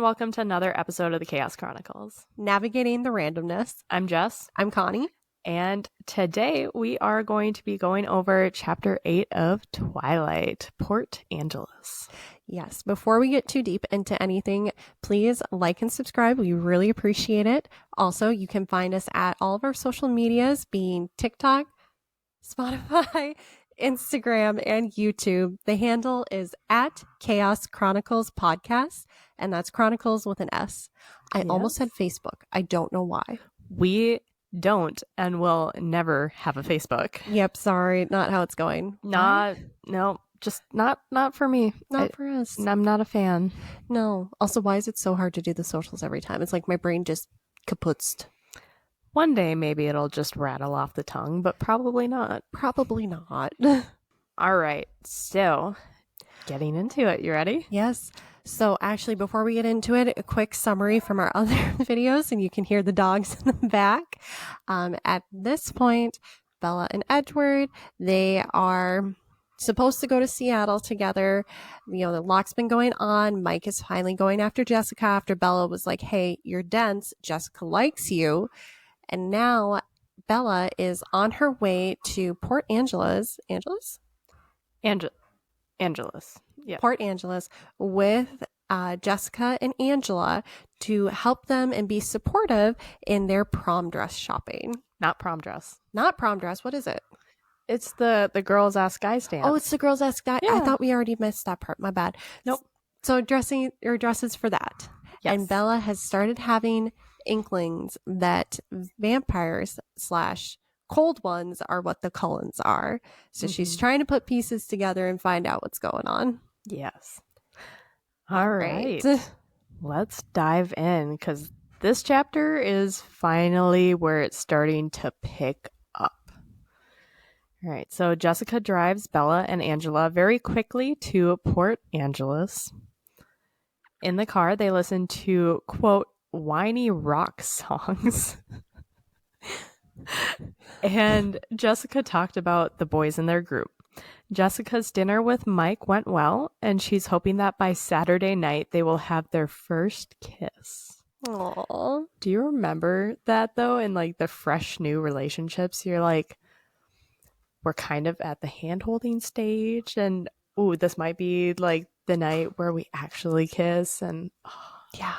welcome to another episode of the Chaos Chronicles. Navigating the randomness. I'm Jess. I'm Connie. And today we are going to be going over Chapter 8 of Twilight, Port Angeles. Yes, before we get too deep into anything, please like and subscribe. We really appreciate it. Also, you can find us at all of our social medias, being TikTok, Spotify, Instagram, and YouTube. The handle is at Chaos Chronicles Podcast, and that's Chronicles with an S. I almost said Facebook. I don't know why. We don't and will never have a Facebook. Yep, sorry, not how it's going. Not for me. Not for us. I'm not a fan. No. Also, why is it so hard to do the socials every time? It's like my brain just kaputzed. One day maybe it'll just rattle off the tongue, but probably not. Probably not. All right, so getting into it. You ready? Yes. So actually, before we get into it, a quick summary from our other videos, and you can hear the dogs in the back. At this point, Bella and Edward, they are supposed to go to Seattle together. You know, the lock's been going on. Mike is finally going after Jessica after Bella was like, hey, you're dense. Jessica likes you. And now Bella is on her way to Port Angeles. Angeles. Yeah. Port Angeles with Jessica and Angela to help them and be supportive in their prom dress shopping. Not prom dress. Not prom dress. What is it? It's the girls ask guys dance. Oh, it's the girls ask guys. Yeah. I thought we already missed that part. My bad. Nope. So dresses for that. Yes. And Bella has started having inklings that vampires / cold ones are what the Cullens are. So she's trying to put pieces together and find out what's going on. Yes. All right. Let's dive in because this chapter is finally where it's starting to pick up. All right. So Jessica drives Bella and Angela very quickly to Port Angeles. In the car, they listen to, quote, whiny rock songs. And Jessica talked about the boys in their group. Jessica's dinner with Mike went well, and she's hoping that by Saturday night they will have their first kiss. Aww. Do you remember that, though, in like the fresh new relationships? You're like, we're kind of at the hand-holding stage, and ooh, this might be like the night where we actually kiss, and yeah.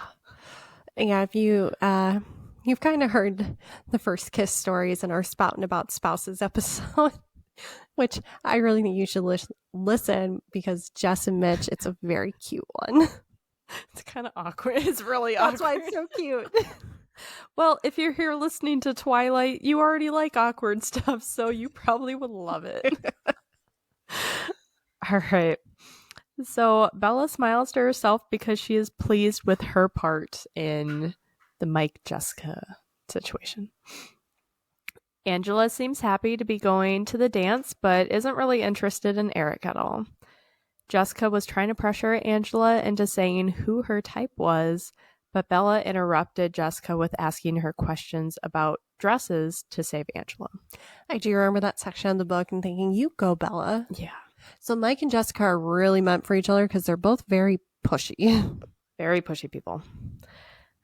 If you've kind of heard the first kiss stories in our Spouting About Spouses episode, which I really think you should listen because Jess and Mitch, it's a very cute one. It's kind of awkward. It's really awkward. That's why it's so cute. Well, if you're here listening to Twilight, you already like awkward stuff, so you probably would love it. All right. So Bella smiles to herself because she is pleased with her part in the Mike-Jessica situation. Angela seems happy to be going to the dance, but isn't really interested in Eric at all. Jessica was trying to pressure Angela into saying who her type was, but Bella interrupted Jessica with asking her questions about dresses to save Angela. I do remember that section of the book and thinking, you go, Bella. Yeah. So Mike and Jessica are really meant for each other because they're both very pushy. Very pushy people.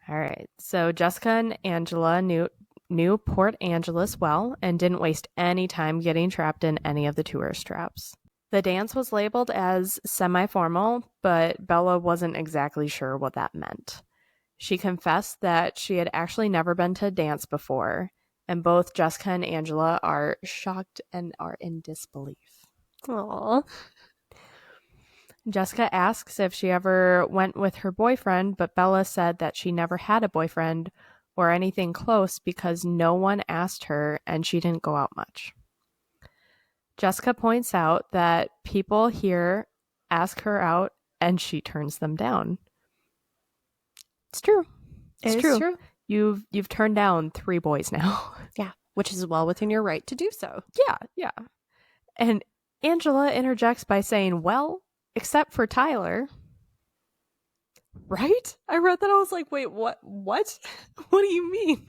All right. So Jessica and Angela knew Port Angeles well and didn't waste any time getting trapped in any of the tourist traps. The dance was labeled as semi-formal, but Bella wasn't exactly sure what that meant. She confessed that she had actually never been to a dance before, and both Jessica and Angela are shocked and are in disbelief. Aww. Jessica asks if she ever went with her boyfriend, but Bella said that she never had a boyfriend or anything close because no one asked her and she didn't go out much. Jessica points out that people here ask her out and she turns them down. It's true. It's true. You've turned down 3 boys now. Yeah, which is well within your right to do so. Yeah. And Angela interjects by saying, well, except for Tyler. Right? I read that. I was like, wait, what? What do you mean?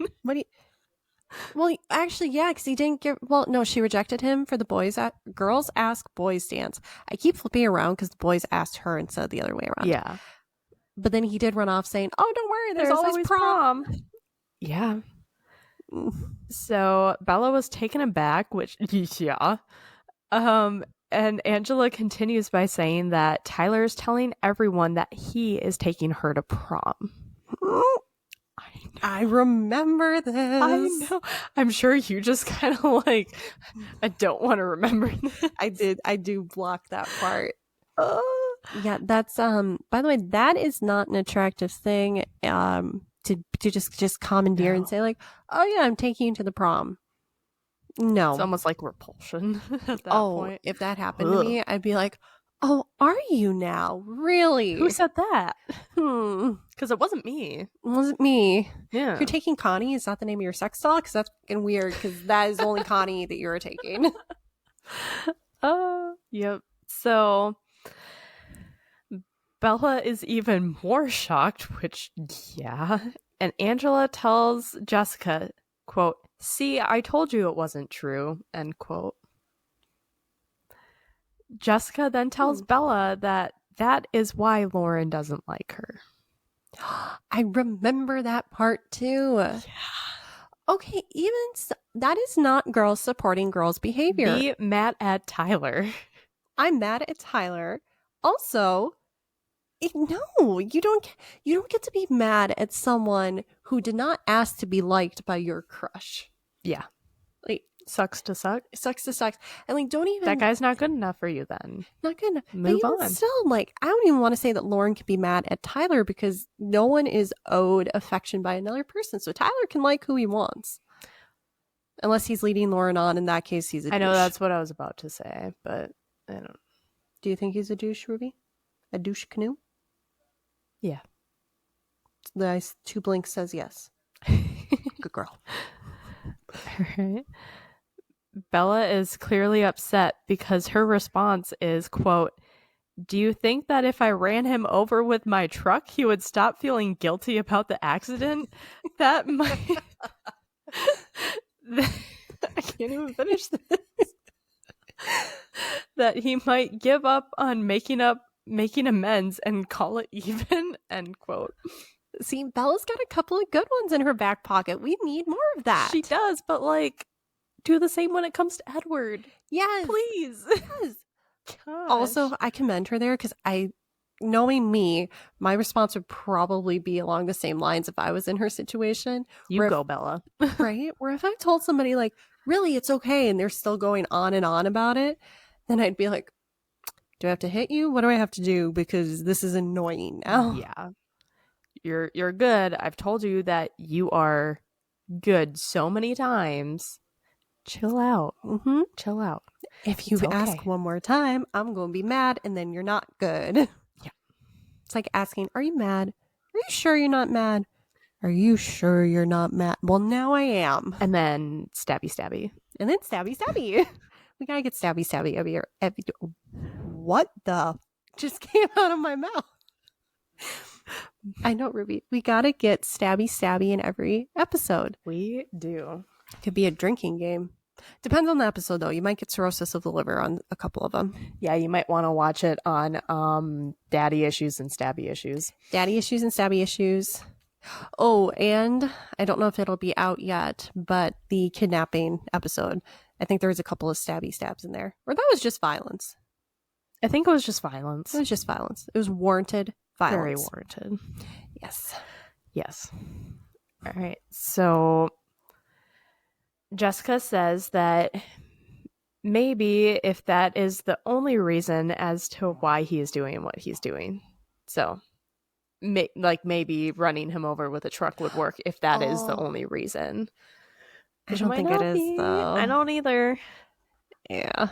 Well, actually, yeah, because he didn't give... Well, no, she rejected him for the girls ask boys dance. I keep flipping around because the boys asked her instead of the other way around. Yeah. But then he did run off saying, "Oh, don't worry, there's always prom." Yeah. So Bella was taken aback, which, yeah. And Angela continues by saying that Tyler is telling everyone that he is taking her to prom. I remember this. I know. I'm sure you just kind of like, I don't want to remember this. I do block that part. Yeah, that's by the way, that is not an attractive thing to just commandeer and say like, "Oh yeah, I'm taking you to the prom." No. It's almost like repulsion at that point. If that happened to me, I'd be like, "Oh, are you now? Really? Who said that?" Because it wasn't me. It wasn't me. Yeah. You're taking Connie? Is that the name of your sex doll? Because that's fucking weird, because that is only Connie that you're taking. Yep. So Bella is even more shocked, which, yeah. And Angela tells Jessica, quote, "See, I told you it wasn't true," end quote. Jessica then tells Bella that is why Lauren doesn't like her. I remember that part too. Yeah. Okay, that is not girls supporting girls' behavior. Be mad at Tyler. I'm mad at Tyler. Also, no, you don't get to be mad at someone who did not ask to be liked by your crush. Yeah. Like, sucks to suck. Sucks to suck. And like, don't even, that guy's not good enough for you then. Not good enough. Move on. Still, like, I don't even want to say that Lauren could be mad at Tyler, because no one is owed affection by another person. So Tyler can like who he wants. Unless he's leading Lauren on. In that case, he's a douche. I know that's what I was about to say, but I don't. Do you think he's a douche, Ruby? A douche canoe? Yeah. The 2 blinks says yes. Good girl. All right. Bella is clearly upset because her response is, quote, "Do you think that if I ran him over with my truck, he would stop feeling guilty about the accident? That might..." I can't even finish this. "That he might give up on making amends and call it even," end quote. See, Bella's got a couple of good ones in her back pocket. We need more of that. She does, but like, do the same when it comes to Edward. Yes. Please. Yes. Gosh. Also, I commend her there, because knowing me, my response would probably be along the same lines if I was in her situation. You go, Bella. Right? Where if I told somebody like, "Really, it's okay," and they're still going on and on about it, then I'd be like, "Do I have to hit you? What do I have to do? Because this is annoying now." Yeah. You're good. I've told you that you are good so many times. Chill out. Mm-hmm. Chill out. If you ask one more time, I'm going to be mad, and then you're not good. Yeah. It's like asking, "Are you mad? Are you sure you're not mad? Are you sure you're not mad?" Well, now I am. And then stabby. And then stabby. We got to get stabby over here. What the just came out of my mouth? I know, Ruby. We got to get stabby in every episode. We do. Could be a drinking game. Depends on the episode, though. You might get cirrhosis of the liver on a couple of them. Yeah, you might want to watch it on Daddy Issues and Stabby Issues. Daddy Issues and Stabby Issues. Oh, and I don't know if it'll be out yet, but the kidnapping episode, I think there was a couple of stabs in there. Or that was just violence. I think it was just violence. It was just violence. It was warranted violence. Very warranted. Yes. All right. So Jessica says that maybe if that is the only reason as to why he is doing what he's doing. So maybe running him over with a truck would work if that is the only reason. I don't think it is, though. I don't either. Yeah.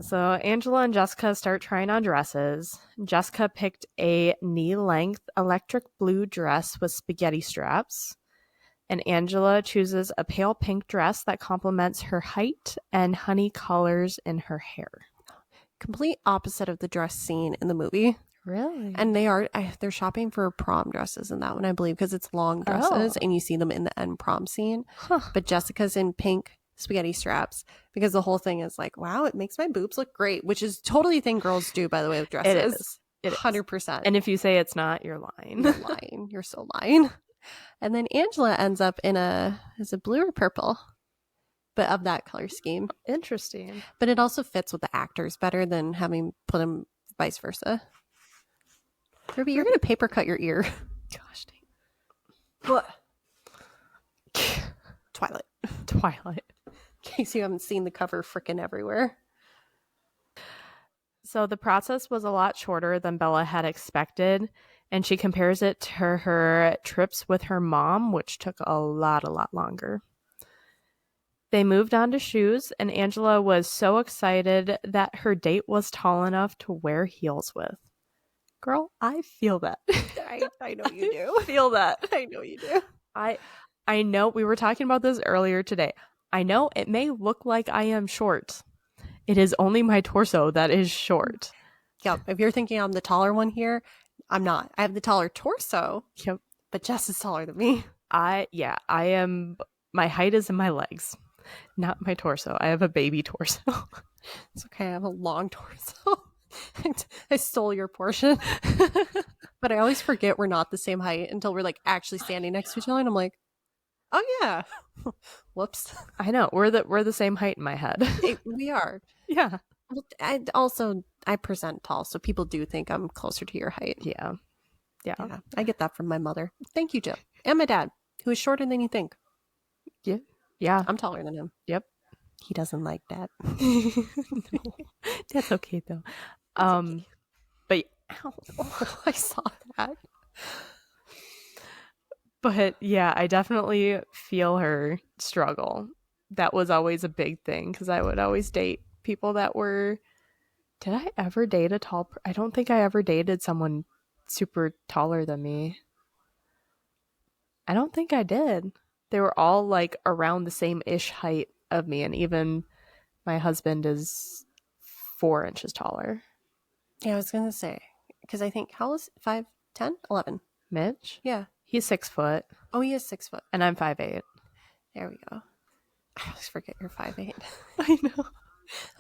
So Angela and Jessica start trying on dresses. Jessica picked a knee-length electric blue dress with spaghetti straps. And Angela chooses a pale pink dress that complements her height and honey colors in her hair. Complete opposite of the dress scene in the movie. Really? And they're shopping for prom dresses in that one, I believe, because it's long dresses and you see them in the end prom scene. Huh. But Jessica's in pink spaghetti straps because the whole thing is like, wow, it makes my boobs look great, which is totally a thing girls do, by the way, with dresses. It is. It is. 100%. And if you say it's not, you're lying. You're lying. You're so lying. And then Angela ends up in is it blue or purple? But of that color scheme. Interesting. But it also fits with the actors better than having put them vice versa. Ruby, you're going to paper cut your ear. Gosh dang. What? Twilight. In case you haven't seen the cover frickin' everywhere. So the process was a lot shorter than Bella had expected, and she compares it to her trips with her mom, which took a lot longer. They moved on to shoes, and Angela was so excited that her date was tall enough to wear heels with. Girl, I feel that. I know you do. I feel that. I know you do. I know we were talking about this earlier today. I know it may look like I am short. It is only my torso that is short. Yep. If you're thinking I'm the taller one here, I'm not. I have the taller torso. Yep. But Jess is taller than me. I am. My height is in my legs, not my torso. I have a baby torso. It's okay. I have a long torso. I stole your portion. But I always forget we're not the same height until we're like actually standing next to each other, and I'm like, oh yeah. Whoops. I know. We're the same height in my head. We are. Yeah. I present tall, so people do think I'm closer to your height. Yeah. I get that from my mother. Thank you, Jill. And my dad, who is shorter than you think. Yeah. I'm taller than him. Yep. He doesn't like that. No. That's okay though. Okay. But ow. I saw that. But yeah, I definitely feel her struggle. That was always a big thing because I would always date people that were. Did I ever date a tall? I don't think I ever dated someone super taller than me. I don't think I did. They were all like around the same-ish height of me, and even my husband is 4 inches taller. Yeah, I was gonna say because I think how is 5'10", 11? Mitch? Yeah, he's 6 foot. Oh, he is 6 foot, and I'm 5'8". There we go. I always forget you're 5'8". I know.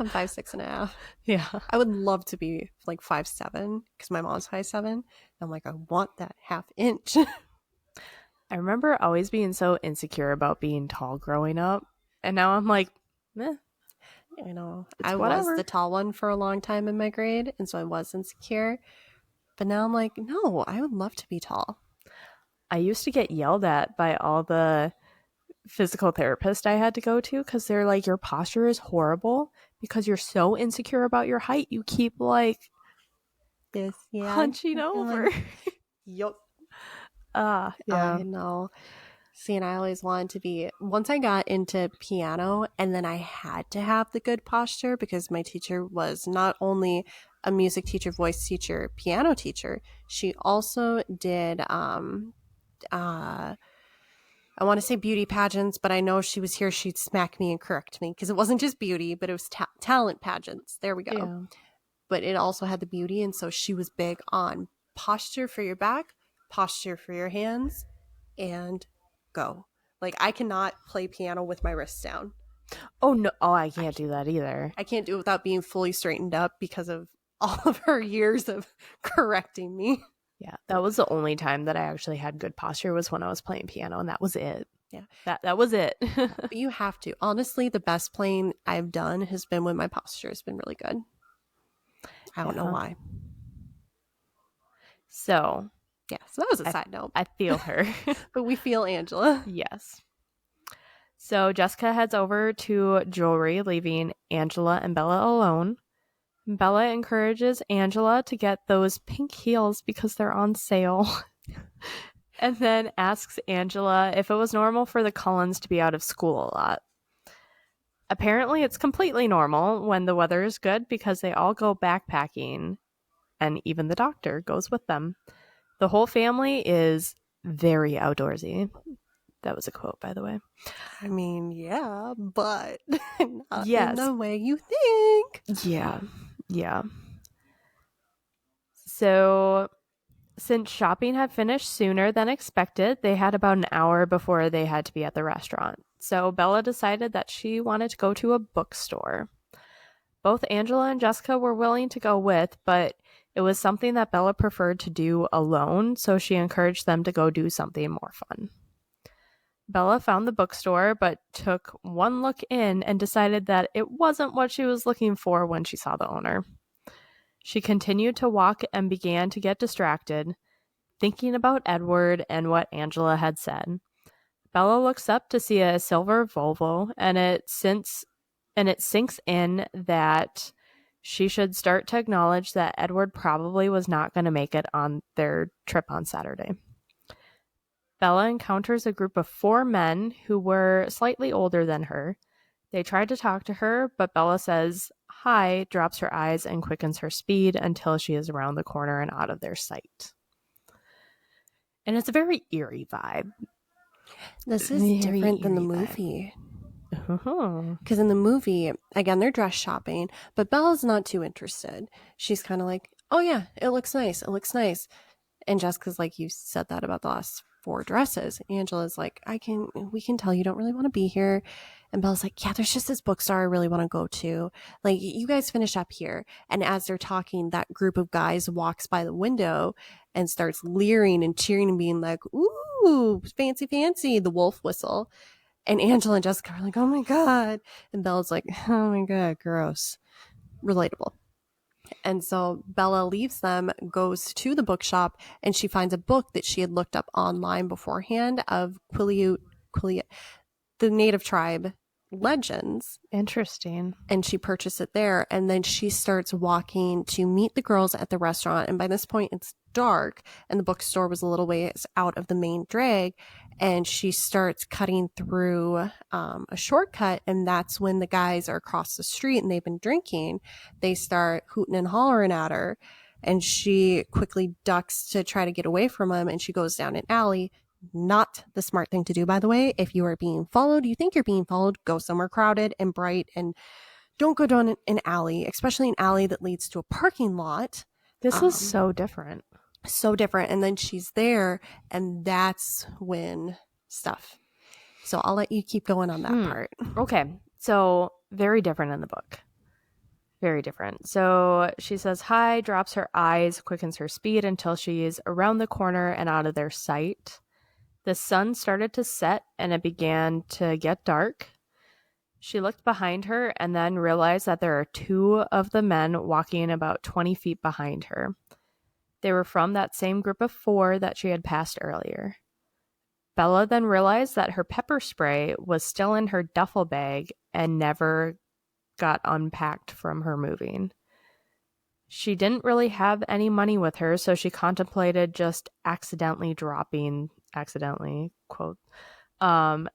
I'm 5'6.5". Yeah, I would love to be like 5'7" because my mom's 5'7". I'm like, I want that ½ inch. I remember always being so insecure about being tall growing up, and now I'm like, meh. I know. I was the tall one for a long time in my grade, and so I was insecure. But now I'm like, no, I would love to be tall. I used to get yelled at by all the physical therapists I had to go to because they're like, your posture is horrible because you're so insecure about your height. You keep like this, hunching over. Yup. Yeah. I know. See, and I always wanted to be, once I got into piano, and then I had to have the good posture because my teacher was not only a music teacher, voice teacher, piano teacher, she also did, I want to say beauty pageants, but I know if she was here, she'd smack me and correct me because it wasn't just beauty, but it was talent pageants. There we go. Yeah. But it also had the beauty, and so she was big on posture for your back, posture for your hands, and go. Like, I cannot play piano with my wrists down. Oh no! Oh, I can't do that either. I can't do it without being fully straightened up because of all of her years of correcting me. Yeah, that was the only time that I actually had good posture was when I was playing piano, and that was it. Yeah, that was it. But you have to. Honestly, the best playing I've done has been when my posture has been really good. I don't know why. So that was a side note. I feel her. But we feel Angela. Yes. So Jessica heads over to jewelry, leaving Angela and Bella alone. Bella encourages Angela to get those pink heels because they're on sale. And then asks Angela if it was normal for the Cullens to be out of school a lot. Apparently, it's completely normal when the weather is good because they all go backpacking, and even the doctor goes with them. The whole family is very outdoorsy. That was a quote, by the way. I mean, yeah, but not yes. in the way you think. Yeah. So, since shopping had finished sooner than expected, they had about an hour before they had to be at the restaurant. So, Bella decided that she wanted to go to a bookstore. Both Angela and Jessica were willing to go with, but It was something that Bella preferred to do alone, so she encouraged them to go do something more fun. Bella found the bookstore, but took one look in and decided that it wasn't what she was looking for when she saw the owner. She continued to walk and began to get distracted, thinking about Edward and what Angela had said. Bella looks up to see a silver Volvo, and it sinks in that she should start to acknowledge that Edward probably was not going to make it on their trip on Saturday. Bella encounters a group of 4 men who were slightly older than her. They tried to talk to her, but Bella says hi, drops her eyes, and quickens her speed until she is around the corner and out of their sight. And it's a very eerie vibe. This is Very different than the eerie vibe. movie. Uh-huh. Because in the movie, again, they're dress shopping, but Bella's not too interested. She's kind of like, oh yeah, it looks nice. It looks nice. And Jessica's like, you said that about the last 4 dresses. Angela's like, we can tell you don't really want to be here. And Bella's like, yeah, there's just this bookstore I really want to go to. Like, you guys finish up here. And as they're talking, that group of guys walks by the window and starts leering and cheering and being like, ooh, fancy, fancy, the wolf whistle. And Angela and Jessica are like, oh my God. And Bella's like, oh my God, gross. Relatable. And so Bella leaves them, goes to the bookshop, and she finds a book that she had looked up online beforehand of the native tribe legends. Interesting. And she purchased it there. And then she starts walking to meet the girls at the restaurant. And by this point, it's dark, and the bookstore was a little ways out of the main drag. And she starts cutting through a shortcut, and that's when the guys are across the street and they've been drinking. They start hooting and hollering at her, and she quickly ducks to try to get away from them, and she goes down an alley. Not the smart thing to do, by the way. If you are being followed, you think you're being followed, go somewhere crowded and bright, and don't go down an alley, especially an alley that leads to a parking lot. This was so different. So different. And then she's there, and that's when stuff. So I'll let you keep going on that part. Okay. So very different in the book. Very different. So she says hi, drops her eyes, quickens her speed until she is around the corner and out of their sight. The sun started to set and it began to get dark. She looked behind her and then realized that there are 2 of the men walking about 20 feet behind her. They were from that same group of 4 that she had passed earlier. Bella then realized that her pepper spray was still in her duffel bag and never got unpacked from her moving. She didn't really have any money with her, so she contemplated just accidentally, quote,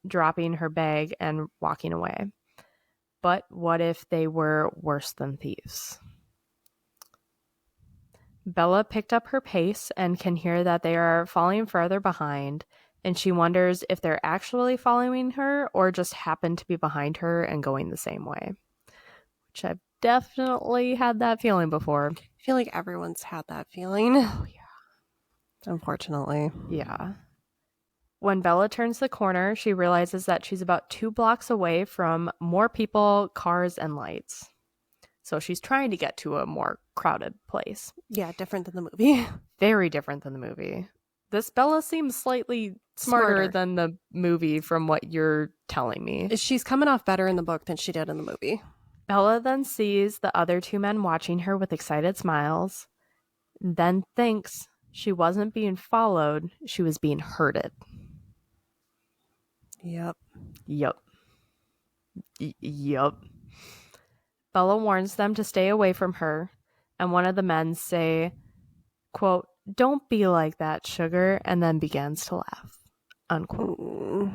dropping her bag and walking away. But what if they were worse than thieves? Bella picked up her pace and can hear that they are falling further behind, and she wonders if they're actually following her or just happen to be behind her and going the same way. Which I've definitely had that feeling before. I feel like everyone's had that feeling. Oh, yeah. Unfortunately. Yeah. When Bella turns the corner, she realizes that she's about 2 blocks away from more people, cars, and lights. So she's trying to get to a more crowded place. Yeah, different than the movie. Very different than the movie. This Bella seems slightly smarter than the movie from what you're telling me. She's coming off better in the book than she did in the movie. Bella then sees the other 2 men watching her with excited smiles, then thinks she wasn't being followed, she was being herded. Yep. Bella warns them to stay away from her, and one of the men say, quote, "Don't be like that, sugar," and then begins to laugh, unquote.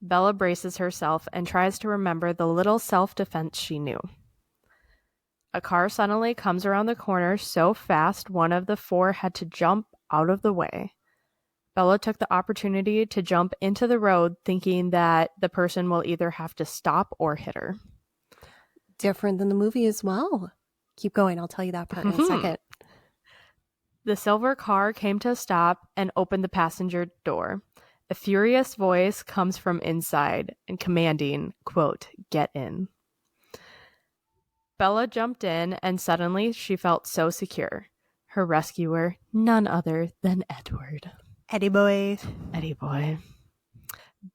Bella braces herself and tries to remember the little self-defense she knew. A car suddenly comes around the corner so fast one of the 4 had to jump out of the way. Bella took the opportunity to jump into the road, thinking that the person will either have to stop or hit her. Different than the movie as well. Keep going. I'll tell you that part in a second. The silver car came to a stop and opened the passenger door. A furious voice comes from inside and commanding, quote, "Get in." Bella jumped in, and suddenly she felt so secure. Her rescuer, none other than Edward. Eddie boy. Eddie boy.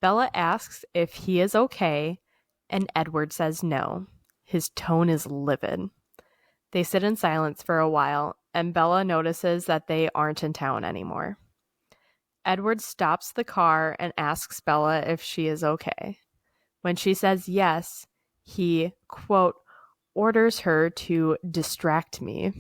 Bella asks if he is okay, and Edward says no. His tone is livid. They sit in silence for a while, and Bella notices that they aren't in town anymore. Edward stops the car and asks Bella if she is okay. When she says yes, he, quote, orders her to distract me.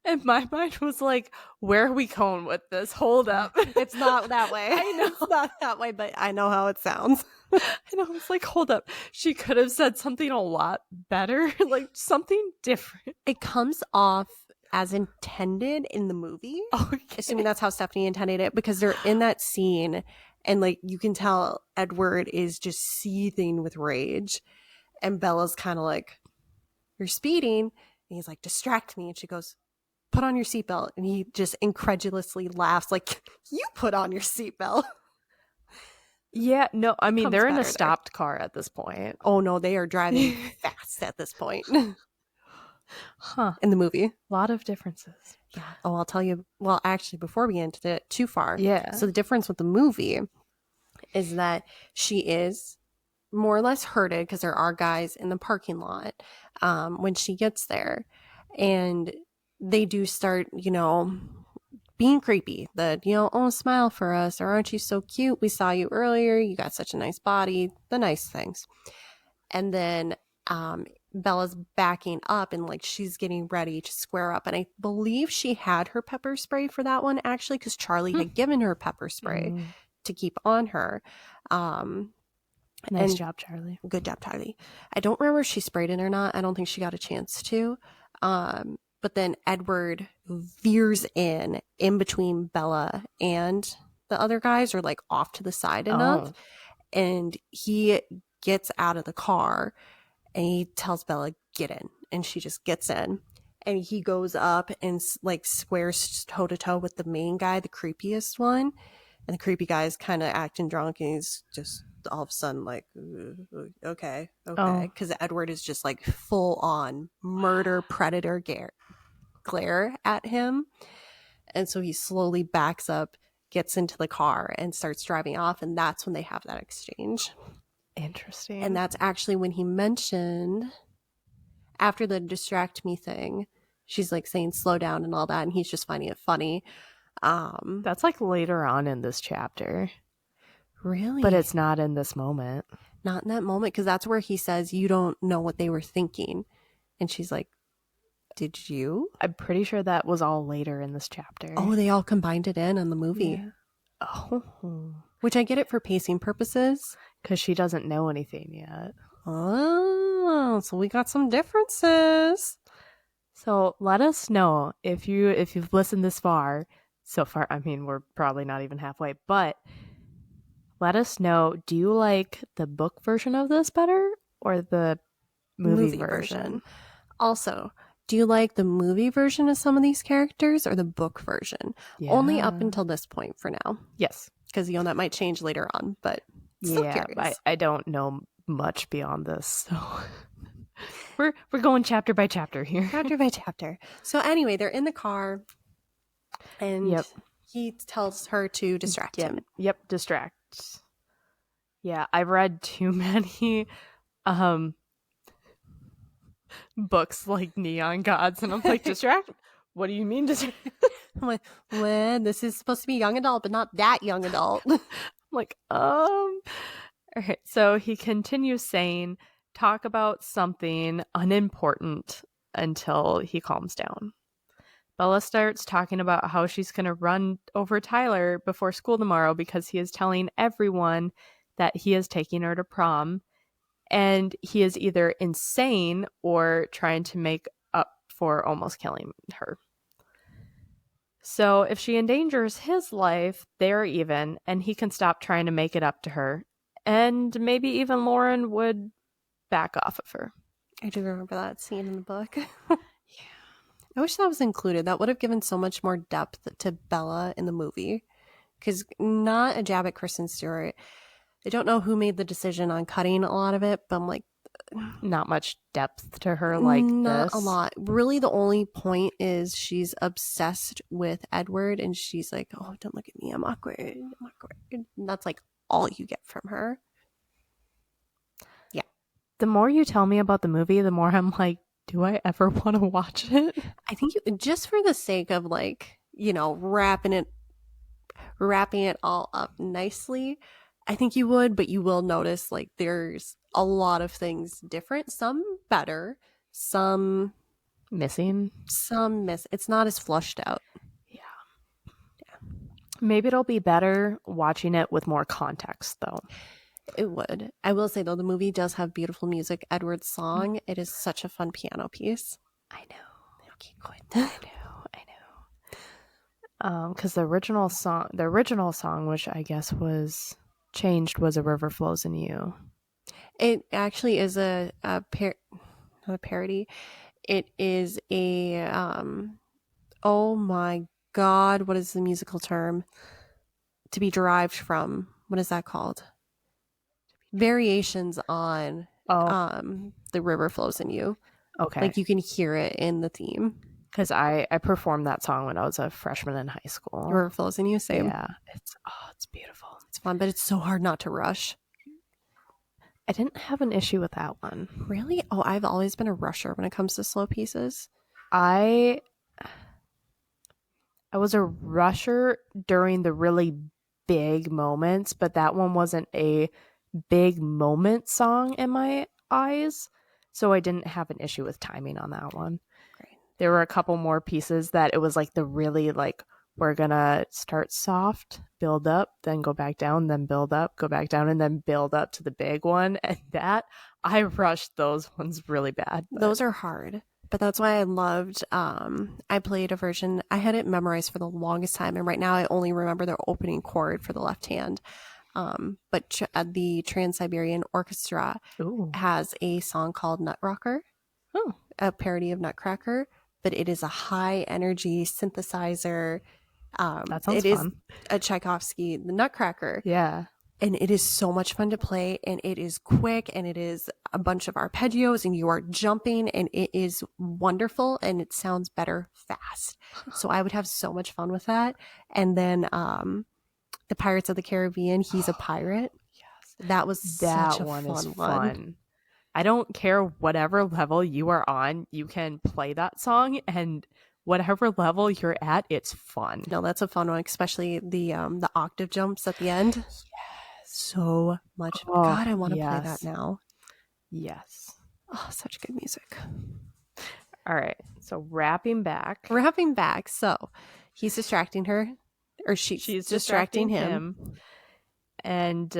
And my mind was like, where are we going with this? Hold up. It's not that way. I know. It's not that way, but I know how it sounds. I know. It's like, hold up. She could have said something a lot better, like something different. It comes off as intended in the movie. Okay. Assuming that's how Stephanie intended it, because they're in that scene and like you can tell Edward is just seething with rage. And Bella's kind of like, you're speeding. And he's like, distract me. And she goes, put on your seatbelt. And he just incredulously laughs like, you put on your seatbelt. Yeah, no, I mean, Comes they're in a better there. stopped car at this point. Oh no, they are driving fast at this point. Huh. In the movie. A lot of differences. Yeah. Oh, I'll tell you. Well, actually, before we get into it too far. Yeah. So the difference with the movie is that she is more or less herded because there are guys in the parking lot when she gets there. And they do start, being creepy. That, oh, smile for us. Or aren't you so cute? We saw you earlier. You got such a nice body. The nice things. And then Bella's backing up and like she's getting ready to square up. And I believe she had her pepper spray for that one actually because Charlie had given her pepper spray to keep on her. Nice job, Charlie. Good job, Charlie. I don't remember if she sprayed it or not. I don't think she got a chance to. But then Edward veers in between Bella and the other guys, or like off to the side enough. And he gets out of the car and he tells Bella, get in. And she just gets in. And he goes up and like squares toe to toe with the main guy, the creepiest one. And the creepy guy is kind of acting drunk and he's just all of a sudden like, okay. Because Edward is just like full on murder predator glare at him. And so he slowly backs up, gets into the car and starts driving off. And that's when they have that exchange. Interesting. And that's actually when he mentioned after the distract me thing, she's like saying slow down and all that. And he's just finding it funny. That's like later on in this chapter. Really? But it's not in this moment. Not in that moment, because that's where he says, you don't know what they were thinking. And she's like, did you? I'm pretty sure that was all later in this chapter. Oh, they all combined it in the movie. Yeah. Oh. Which I get it for pacing purposes. Because she doesn't know anything yet. Oh, so we got some differences. So let us know if you've listened this far. So far, I mean, we're probably not even halfway, but let us know, do you like the book version of this better or the movie version? Also, do you like the movie version of some of these characters or the book version? Yeah. Only up until this point for now. Yes. Because, that might change later on, but still curious. I don't know much beyond this, so we're going chapter by chapter here. Chapter by chapter. So anyway, they're in the car and he tells her to distract him. Yep, distract. Yeah, I've read too many books like Neon Gods, and I'm like, distract? What do you mean distract? I'm like, well, this is supposed to be young adult, but not that young adult. I'm like, all right. So he continues saying, talk about something unimportant until he calms down. Bella starts talking about how she's going to run over Tyler before school tomorrow because he is telling everyone that he is taking her to prom, and he is either insane or trying to make up for almost killing her. So if she endangers his life, they're even, and he can stop trying to make it up to her. And maybe even Lauren would back off of her. I do remember that scene in the book. Yeah. I wish that was included. That would have given so much more depth to Bella in the movie. Because not a jab at Kristen Stewart. I don't know who made the decision on cutting a lot of it, but I'm like, not much depth to her like not this. a lot. Really, the only point is she's obsessed with Edward, and she's like, "Oh, don't look at me. I'm awkward. I'm awkward." And that's like all you get from her. Yeah. The more you tell me about the movie, the more I'm like, do I ever want to watch it? I think just for the sake of like, wrapping it all up nicely, I think you would, but you will notice like there's a lot of things different, some better, some Missing. It's not as flushed out. Yeah. Maybe it'll be better watching it with more context, though. It would. I will say, though, the movie does have beautiful music. Edward's song, it is such a fun piano piece. I know. Okay, good. I know. Because the original song, which I guess was changed, was "A River Flows in You." It actually is not a parody. It is a oh my god, what is the musical term to be derived from? What is that called? Variations on "The River Flows in You." Okay. Like you can hear it in the theme. Because I performed that song when I was a freshman in high school. River Flows in You, same. Yeah. It's beautiful. It's fun, but it's so hard not to rush. I didn't have an issue with that one. Really? Oh, I've always been a rusher when it comes to slow pieces. I was a rusher during the really big moments, but that one wasn't a big moment song in my eyes, so I didn't have an issue with timing on that one. Great. There were a couple more pieces that it was like the really like, we're gonna start soft, build up, then go back down, then build up, go back down, and then build up to the big one. And that, I rushed those ones really bad. Those are hard, but that's why I loved, I played a version, I had it memorized for the longest time, and right now I only remember the opening chord for the left hand. But the Trans-Siberian Orchestra has a song called Nutrocker, a parody of Nutcracker, but it is a high energy synthesizer. That sounds it is fun. a Tchaikovsky, the Nutcracker. Yeah. And it is so much fun to play, and it is quick, and it is a bunch of arpeggios, and you are jumping, and it is wonderful, and it sounds better fast. So I would have so much fun with that. And then the Pirates of the Caribbean, he's a pirate. Yes. That was such a one is fun fun. I don't care whatever level you are on, you can play that song, and whatever level you're at, it's fun. No, that's a fun one, especially the octave jumps at the end. Yes. So much. Oh, God, I want to play yes. that now. Yes. Oh, such good music. All right. So wrapping back. So he's distracting her, or she's distracting him. And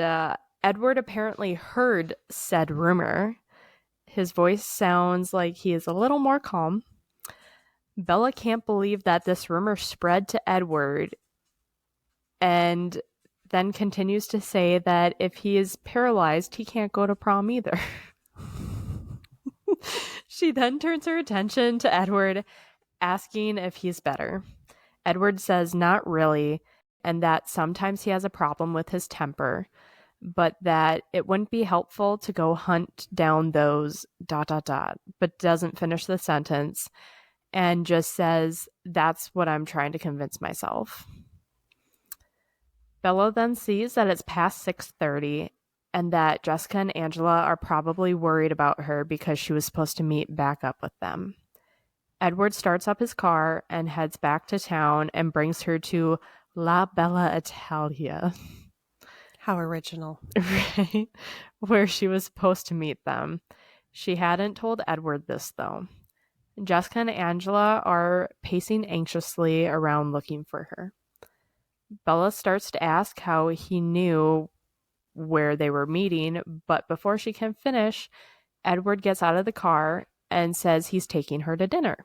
Edward apparently heard said rumor. His voice sounds like he is a little more calm. Bella can't believe that this rumor spread to Edward, and then continues to say that if he is paralyzed, he can't go to prom either. She then turns her attention to Edward, asking if he's better. Edward says not really, and that sometimes he has a problem with his temper, but that it wouldn't be helpful to go hunt down those ... but doesn't finish the sentence and just says, that's what I'm trying to convince myself. Bella then sees that it's past 6:30 and that Jessica and Angela are probably worried about her because she was supposed to meet back up with them. Edward starts up his car and heads back to town and brings her to La Bella Italia. How original. Right? Where she was supposed to meet them. She hadn't told Edward this, though. Jessica and Angela are pacing anxiously around looking for her. Bella starts to ask how he knew where they were meeting, but before she can finish, Edward gets out of the car and says he's taking her to dinner.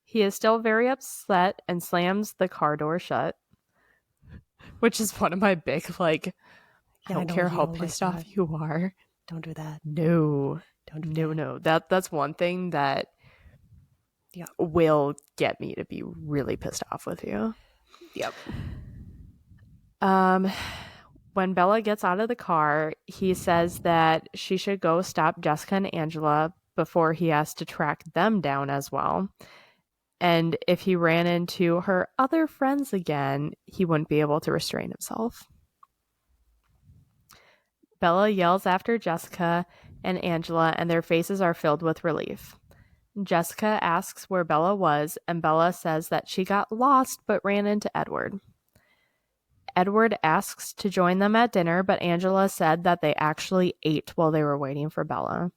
He is still very upset and slams the car door shut, which is one of my big, like, I don't care how pissed off you are. Don't do that. No. Don't do that. No. That's one thing that will get me to be really pissed off with you. Yep. When Bella gets out of the car, he says that she should go stop Jessica and Angela before he has to track them down as well. And if he ran into her other friends again, he wouldn't be able to restrain himself. Bella yells after Jessica and Angela, and their faces are filled with relief. Jessica asks where Bella was, and Bella says that she got lost but ran into Edward. Edward asks to join them at dinner, but Angela said that they actually ate while they were waiting for Bella.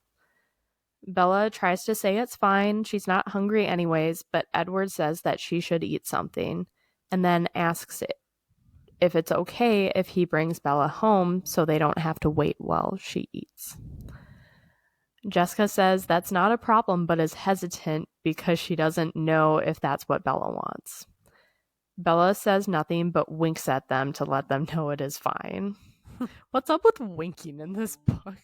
Bella tries to say it's fine, she's not hungry anyways, but Edward says that she should eat something, and then asks if it's okay if he brings Bella home so they don't have to wait while she eats. Jessica says that's not a problem, but is hesitant because she doesn't know if that's what Bella wants. Bella says nothing but winks at them to let them know it is fine. What's up with winking in this book?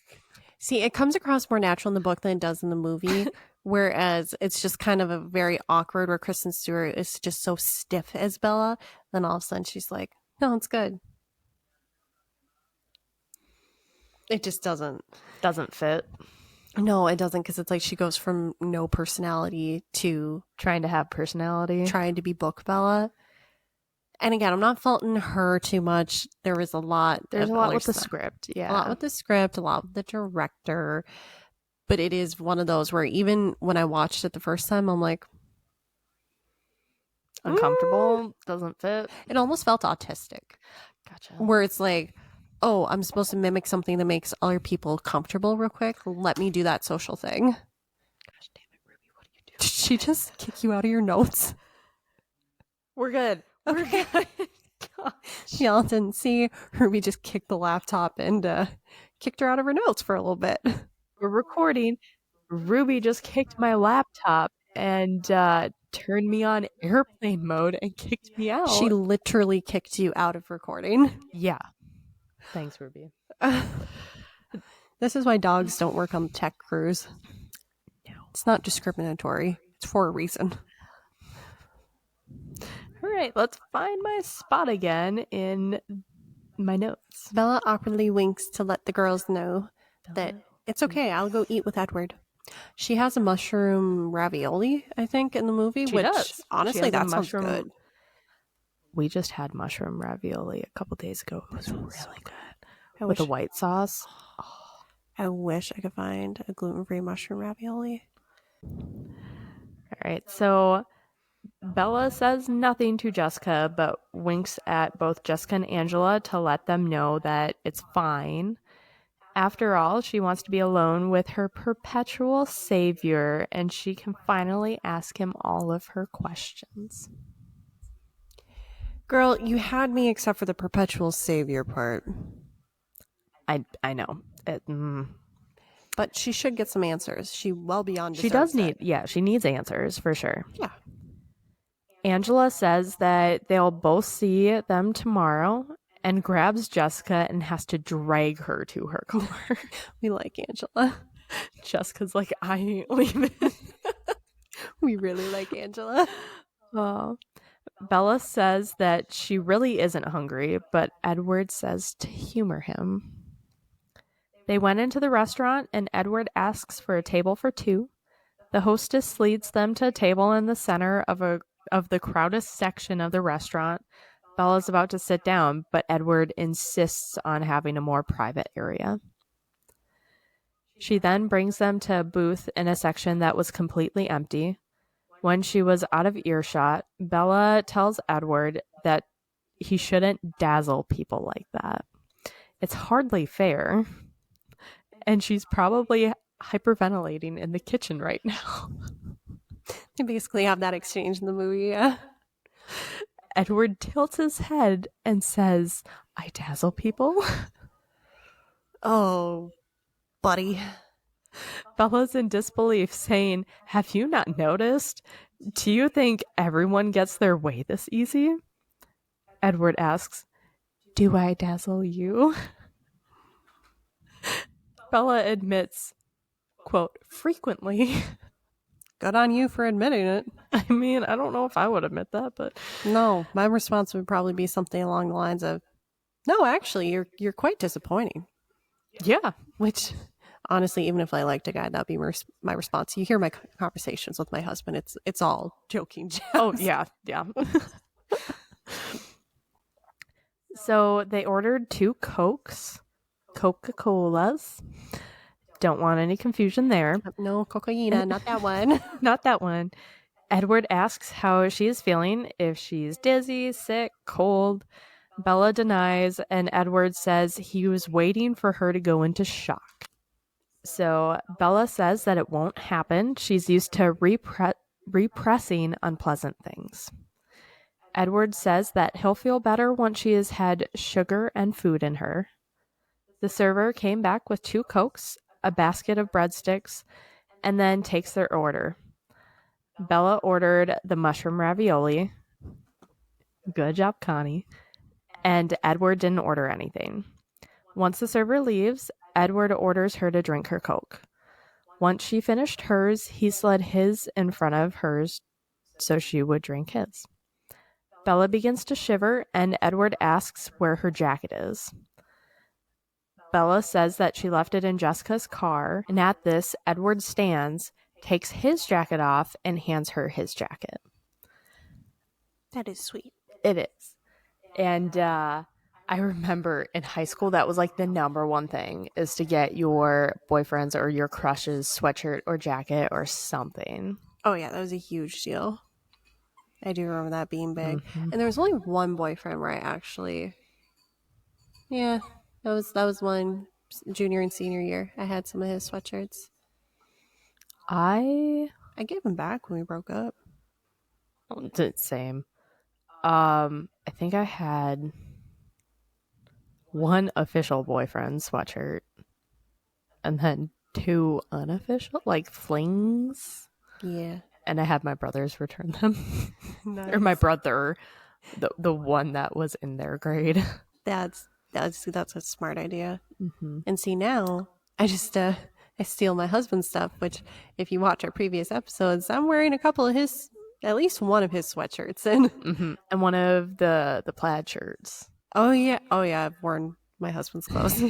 See, it comes across more natural in the book than it does in the movie, whereas it's just kind of a very awkward where Kristen Stewart is just so stiff as Bella. Then all of a sudden she's like, no, it's good. It just doesn't fit. No, it doesn't, because it's like she goes from no personality to trying to have personality, trying to be book Bella. And again, I'm not faulting her too much. There was a lot. There's a lot with the script. Yeah. A lot with the script, a lot with the director. But it is one of those where even when I watched it the first time, I'm like, uncomfortable, doesn't fit. It almost felt autistic. Gotcha. Where it's like, oh, I'm supposed to mimic something that makes other people comfortable real quick. Let me do that social thing. Gosh damn it, Ruby, what are you doing? Did she just kick you out of your notes? We're good. We're good. Y'all didn't see. Ruby just kicked the laptop and kicked her out of her notes for a little bit. We're recording. Ruby just kicked my laptop and turned me on airplane mode and kicked me out. She literally kicked you out of recording. Yeah. Thanks, Ruby. This is why dogs don't work on tech crews. No. It's not discriminatory. It's for a reason. All right, let's find my spot again in my notes. Bella awkwardly winks to let the girls know that it's okay. I'll go eat with Edward. She has a mushroom ravioli, I think, in the movie. She does. Honestly, that sounds good. We just had mushroom ravioli a couple days ago. It was really good. With the white sauce. Oh, I wish I could find a gluten-free mushroom ravioli. All right, so Bella says nothing to Jessica, but winks at both Jessica and Angela to let them know that it's fine. After all, she wants to be alone with her perpetual savior, and she can finally ask him all of her questions. Girl, you had me except for the perpetual savior part. I know. But she should get some answers. She well beyond She does need, she needs answers for sure. Yeah. Angela says that they'll both see them tomorrow and grabs Jessica and has to drag her to her car. We like Angela. Jessica's like, I ain't leaving. We really like Angela. Oh. Bella says that she really isn't hungry, but Edward says to humor him. They went into the restaurant and Edward asks for a table for two. The hostess leads them to a table in the center of the crowded section of the restaurant. Bella's about to sit down, but Edward insists on having a more private area. She then brings them to a booth in a section that was completely empty. When she was out of earshot, Bella tells Edward that he shouldn't dazzle people like that. It's hardly fair. And she's probably hyperventilating in the kitchen right now. They basically have that exchange in the movie, yeah. Edward tilts his head and says, I dazzle people? Oh, buddy. Bella's in disbelief, saying, have you not noticed? Do you think everyone gets their way this easy? Edward asks, do I dazzle you? Bella admits, quote, frequently. Good on you for admitting it. I mean, I don't know if I would admit that, but... No, my response would probably be something along the lines of, No, actually, you're quite disappointing. Yeah. Which, honestly, even if I liked a guy, that'd be my response. You hear my conversations with my husband; it's all joking jabs. Oh, yeah. Yeah. So they ordered 2 Cokes, Coca-Colas. Don't want any confusion there. No cocaine, not that one. Not that one. Edward asks how she is feeling, if she's dizzy, sick, cold. Bella denies, and Edward says he was waiting for her to go into shock. So Bella says that it won't happen. She's used to repressing unpleasant things. Edward says that he'll feel better once she has had sugar and food in her. The server came back with 2 Cokes, a basket of breadsticks, and then takes their order. Bella ordered the mushroom ravioli. Good job, Connie. And Edward didn't order anything. Once the server leaves, Edward orders her to drink her Coke. Once she finished hers, he slid his in front of hers so she would drink his. Bella begins to shiver, and Edward asks where her jacket is. Bella says that she left it in Jessica's car, and at this, Edward stands, takes his jacket off, and hands her his jacket. That is sweet. It is. And I remember in high school, that was like the number one thing, is to get your boyfriend's or your crush's sweatshirt or jacket or something. Oh, yeah, that was a huge deal. I do remember that being big. Mm-hmm. And there was only one boyfriend where I actually... Yeah, that was one junior and senior year. I had some of his sweatshirts. I gave him back when we broke up. Same. I think I had one official boyfriend sweatshirt and then 2 unofficial, like flings. Yeah. And I had my brothers return them. Nice. Or my brother, the one that was in their grade. That's a smart idea. Mm-hmm. And see, now I just I steal my husband's stuff, which if you watch our previous episodes, I'm wearing a couple of at least one of his sweatshirts and one of the plaid shirts. Oh yeah, I've worn my husband's clothes.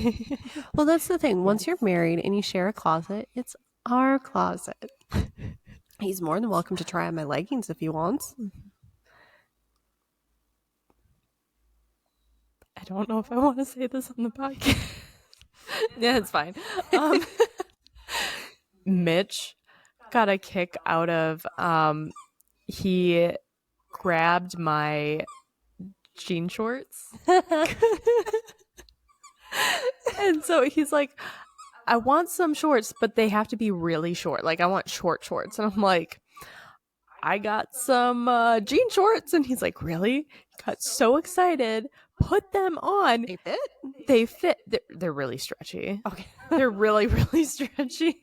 Well, that's the thing. Once you're married and you share a closet, it's our closet. He's more than welcome to try on my leggings if he wants. I don't know if I want to say this on the podcast. Yeah, it's fine. Mitch got a kick out of he grabbed my jean shorts. And so he's like, I want some shorts, but they have to be really short. Like, I want short shorts. And I'm like, I got some jean shorts. And he's like, really? He got so excited. Put them on. They fit? They fit. They're really stretchy. Okay. They're really, really stretchy.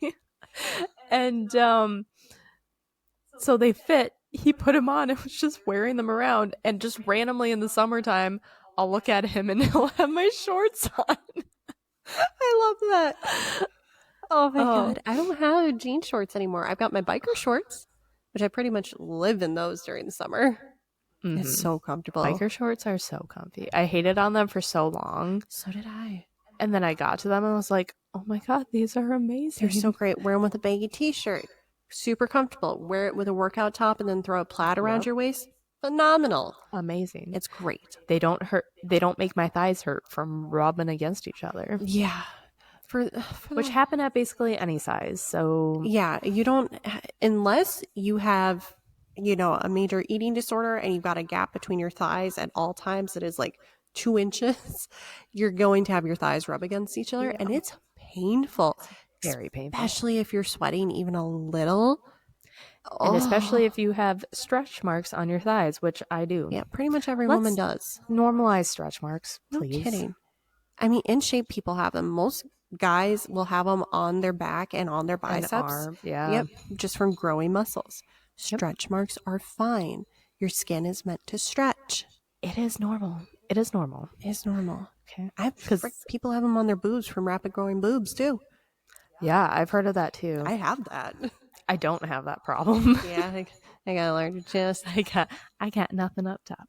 And so they fit. He put them on and was just wearing them around. And just randomly in the summertime, I'll look at him and he'll have my shorts on. I love that. Oh my God. I don't have jean shorts anymore. I've got my biker shorts, which I pretty much live in those during the summer. Mm-hmm. It's so comfortable. Biker shorts are so comfy. I hated on them for so long. So did I. And then I got to them and was like, oh my God, these are amazing. They're so great. Wear them with a baggy t-shirt. Super comfortable. Wear it with a workout top and then throw a plaid around your waist. Phenomenal. Amazing. It's great. They don't hurt. They don't make my thighs hurt from rubbing against each other. Yeah. Which happen at basically any size. So yeah, you don't, unless you have, a major eating disorder and you've got a gap between your thighs at all times that is like 2 inches, you're going to have your thighs rub against each other. Yeah. And it's painful. It's very painful. Especially if you're sweating even a little. And especially if you have stretch marks on your thighs, which I do. Yeah, pretty much every woman does. Normalize stretch marks, please. No kidding. I mean, in shape people have them. Most guys will have them on their back and on their biceps. Arm, yeah. Yep, just from growing muscles. Stretch marks are fine. Your skin is meant to stretch. It is normal. It is normal. It's normal. Okay. Because people have them on their boobs from rapid growing boobs too. Yeah, I've heard of that too. I have that. I don't have that problem. Yeah, I gotta learn to just. I got nothing up top.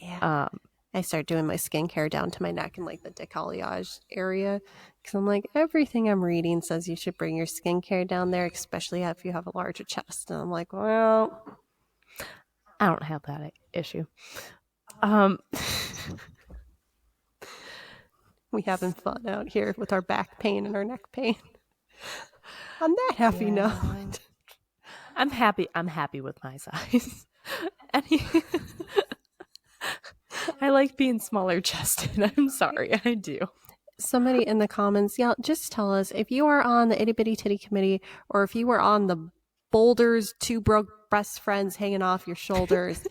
Yeah. I start doing my skincare down to my neck and like the décolletage area. Because I'm like, everything I'm reading says you should bring your skincare down there, especially if you have a larger chest. And I'm like, well, I don't have that issue. We having fun out here with our back pain and our neck pain. On that happy note, I'm happy with my size. I like being smaller chested. I'm sorry, I do. Somebody in the comments, yeah, just tell us if you are on the Itty Bitty Titty Committee or if you were on the Boulders Two Broke Best Friends Hanging Off Your Shoulders.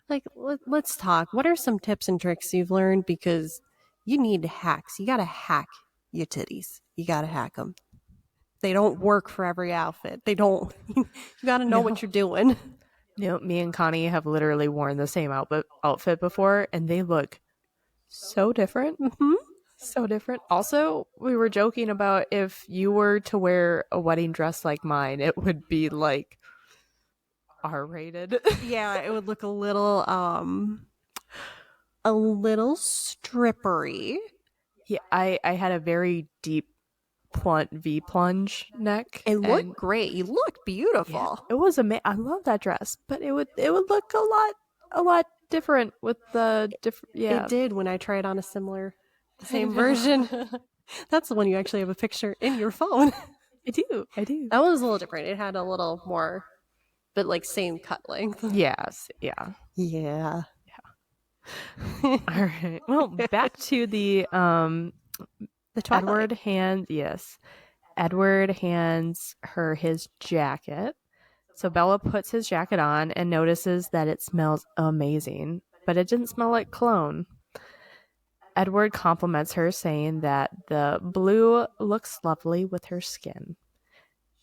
Like, let's talk. What are some tips and tricks you've learned? Because you need hacks. You got to hack your titties. You got to hack them. They don't work for every outfit. They don't. You got to know what you're doing. You know, me and Connie have literally worn the same outfit before, and they look so different. Mm-hmm. So different. Also, we were joking about if you were to wear a wedding dress like mine, it would be like R-rated. Yeah, it would look a little strippery. Yeah, I had a very deep V plunge neck. It looked great. You looked beautiful. Yeah, it was amazing. I love that dress, but it would look a lot different with the different. Yeah, it did when I tried on same version. That's the one you actually have a picture in your phone. I do. That one was a little different. It had a little more, but like same cut length. Yes. Yeah. Yeah. All right. Well, back to the Twilight. Edward hands her his jacket. So Bella puts his jacket on and notices that it smells amazing, but it didn't smell like cologne. Edward compliments her, saying that the blue looks lovely with her skin.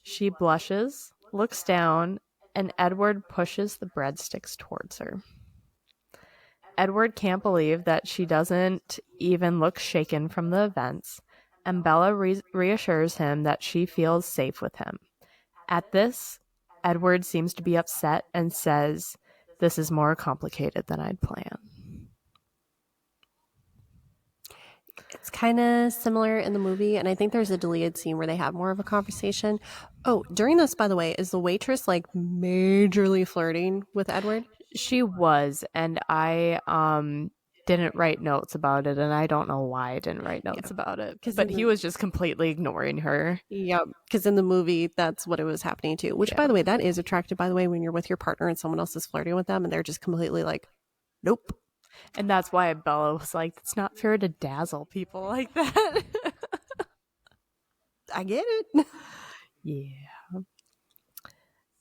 She blushes, looks down, and Edward pushes the breadsticks towards her. Edward can't believe that she doesn't even look shaken from the events, and Bella reassures him that she feels safe with him. At this, Edward seems to be upset and says, "This is more complicated than I'd planned." It's kind of similar in the movie, and I think there's a deleted scene where they have more of a conversation. Oh, during this, by the way, is the waitress like majorly flirting with Edward? She was, and I didn't write notes about it, and I don't know why I didn't write notes about it. But he was just completely ignoring her. Yeah, because in the movie, that's what it was happening to. Which, by the way, that is attractive, by the way, when you're with your partner and someone else is flirting with them, and they're just completely like, nope. And that's why Bella was like, it's not fair to dazzle people like that. I get it. Yeah.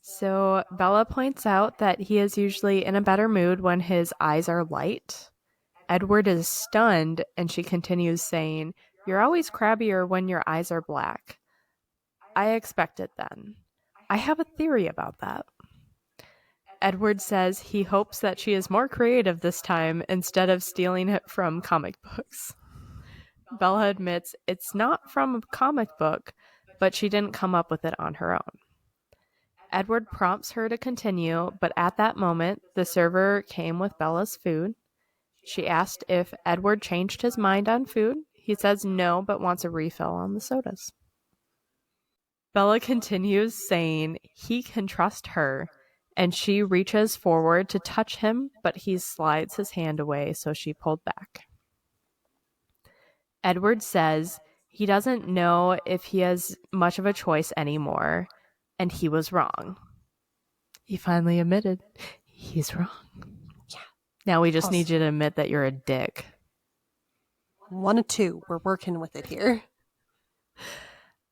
So Bella points out that he is usually in a better mood when his eyes are light. Edward is stunned, and she continues saying, "You're always crabbier when your eyes are black." I expect it then. I have a theory about that. Edward says he hopes that she is more creative this time instead of stealing it from comic books. Bella admits it's not from a comic book, but she didn't come up with it on her own. Edward prompts her to continue, but at that moment, the server came with Bella's food. She asked if Edward changed his mind on food. He says no, but wants a refill on the sodas. Bella continues, saying he can trust her, and she reaches forward to touch him, but he slides his hand away, so she pulled back. Edward says he doesn't know if he has much of a choice anymore, and he was wrong. He finally admitted he's wrong. Yeah. Now we just need you to admit that you're a dick. 1 of 2. We're working with it here.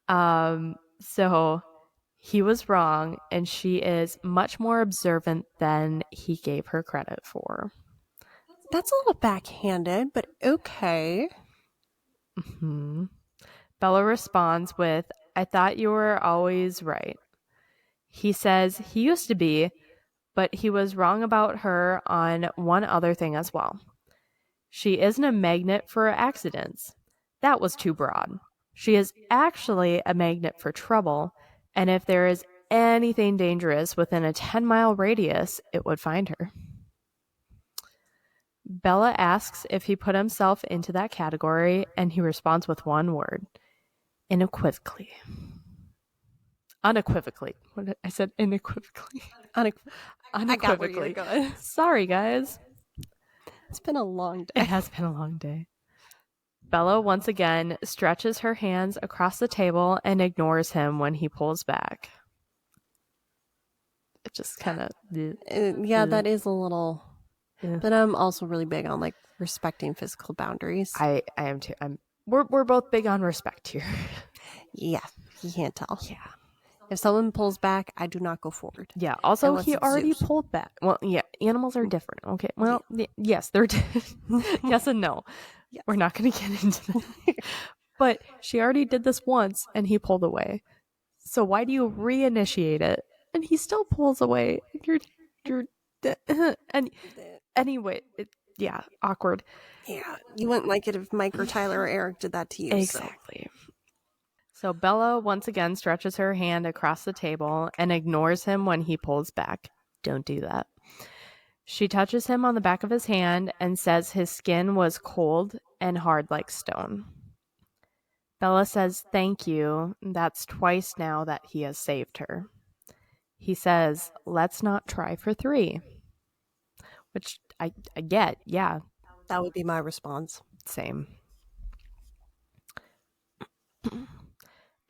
So he was wrong, and she is much more observant than he gave her credit for. That's a little backhanded, but okay. Mm-hmm. Bella responds with, "I thought you were always right." He says he used to be, but he was wrong about her on one other thing as well. She isn't a magnet for accidents. That was too broad. She is actually a magnet for trouble, and if there is anything dangerous within a 10-mile radius, it would find her. Bella asks if he put himself into that category, and he responds with one word: unequivocally. Unequivocally. What did I said? Unequivocally. I got where you're going. Sorry, guys. It's been a long day. It has been a long day. Bella once again stretches her hands across the table and ignores him when he pulls back. It just kind of... Yeah, that is a little... Yeah. But I'm also really big on, like, respecting physical boundaries. I am too. We're both big on respect here. Yeah, you can't tell. Yeah. If someone pulls back, I do not go forward. Yeah. Also, unless he already pulled back. Well, yeah. Animals are different. Okay. Well, yes, they're yes and no. Yes. We're not going to get into that. But she already did this once, and he pulled away. So why do you reinitiate it? And he still pulls away. And anyway, yeah, awkward. Yeah, you wouldn't like it if Mike or Tyler or Eric did that to you. Exactly. So Bella once again stretches her hand across the table and ignores him when he pulls back. Don't do that. She touches him on the back of his hand and says his skin was cold and hard like stone. Bella says thank you. That's twice now that he has saved her. He says, let's not try for 3. Which I get, yeah. That would be my response. Same.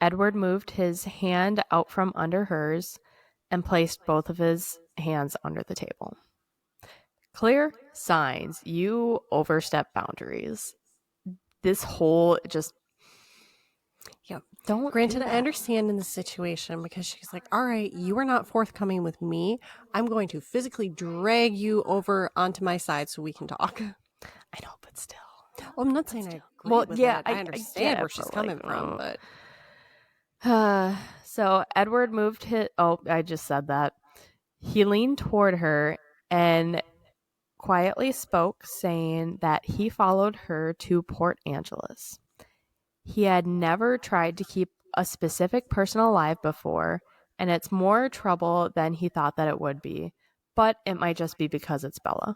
Edward moved his hand out from under hers and placed both of his hands under the table. Clear signs you overstep boundaries. This whole just... Yeah. Granted, I understand in the situation because she's like, all right, you are not forthcoming with me. I'm going to physically drag you over onto my side so we can talk. I know, but still. Well, I'm not saying I agree with that. I understand where she's coming from, but... So Edward moved his... Oh, I just said that. He leaned toward her and quietly spoke, saying that he followed her to Port Angeles. He had never tried to keep a specific person alive before, and it's more trouble than he thought that it would be, but it might just be because it's Bella.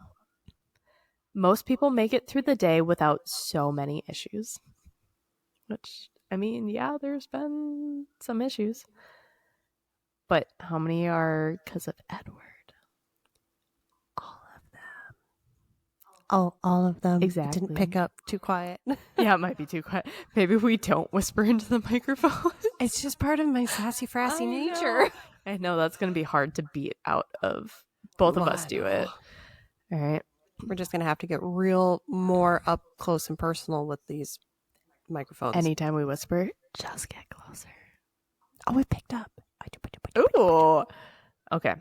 Most people make it through the day without so many issues. Which, I mean, yeah, there's been some issues. But how many are because of Edward? All of them. Exactly. Didn't pick up. Too quiet. Yeah, it might be too quiet. Maybe we don't whisper into the microphone. It's just part of my sassy, frassy nature. I know that's going to be hard to beat out of. Both of us do it. All right. We're just going to have to get real more up close and personal with these microphones. Anytime we whisper, just get closer. Oh, it picked up. Ooh. Okay.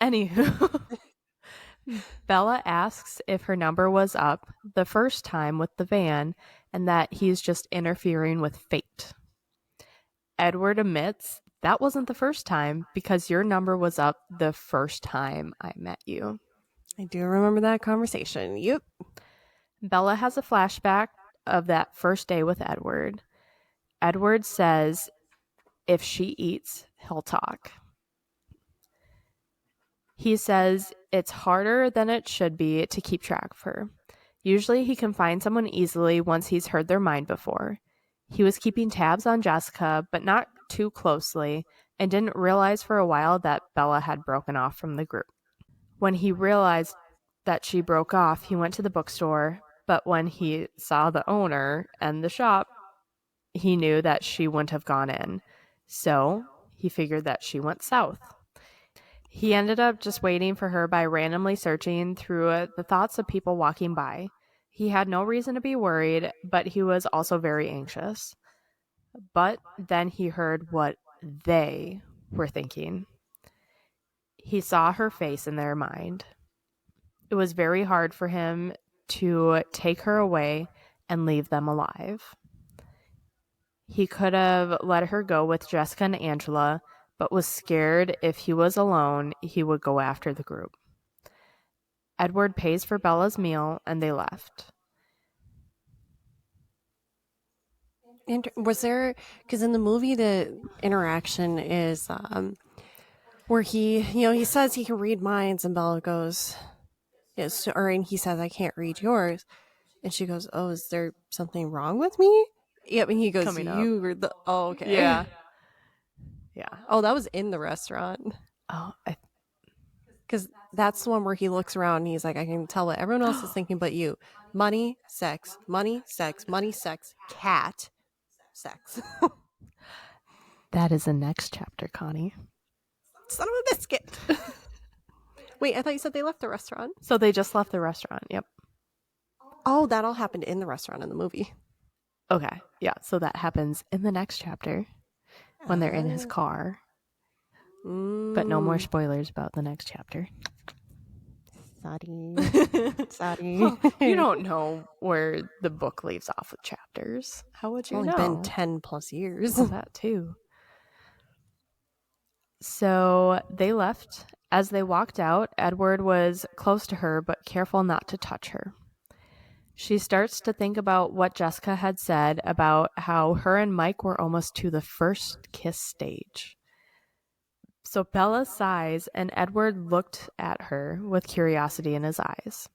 Anywho. Bella asks if her number was up the first time with the van and that he's just interfering with fate. Edward admits that wasn't the first time because your number was up the first time I met you. I do remember that conversation. Yep. Bella has a flashback of that first day with Edward. Edward says if she eats, he'll talk. He says it's harder than it should be to keep track of her. Usually he can find someone easily once he's heard their mind before. He was keeping tabs on Jessica, but not too closely, and didn't realize for a while that Bella had broken off from the group. When he realized that she broke off, he went to the bookstore, but when he saw the owner and the shop, he knew that she wouldn't have gone in. So he figured that she went south. He ended up just waiting for her by randomly searching through the thoughts of people walking by. He had no reason to be worried, but he was also very anxious. But then he heard what they were thinking. He saw her face in their mind. It was very hard for him to take her away and leave them alive. He could have let her go with Jessica and Angela, but was scared if he was alone, he would go after the group. Edward pays for Bella's meal, and they left. Was there, because in the movie the interaction is where he says he can read minds, and Bella goes, Yes, and he says, I can't read yours. And she goes, oh, is there something wrong with me? Yep, and he goes, Coming up. you were the, oh, okay. Yeah. Yeah. Oh, that was in the restaurant. Oh, Because that's the one where he looks around and he's like, I can tell what everyone else is thinking but you. Money, sex, money, sex, money, sex, cat, sex. that is the next chapter, Connie. Son of a biscuit. Wait, I thought you said they left the restaurant. So they just left the restaurant. Yep. Oh, that all happened in the restaurant in the movie. Okay. Yeah. So that happens in the next chapter when they're in his car. But no more spoilers about the next chapter. Sorry. Sorry. Well, you don't know where the book leaves off with chapters. How would you know? It's only been 10 plus years. That too. So they left. As they walked out, Edward was close to her, but careful not to touch her. She starts to think about what Jessica had said about how her and Mike were almost to the first kiss stage. So Bella sighs, and Edward looked at her with curiosity in his eyes.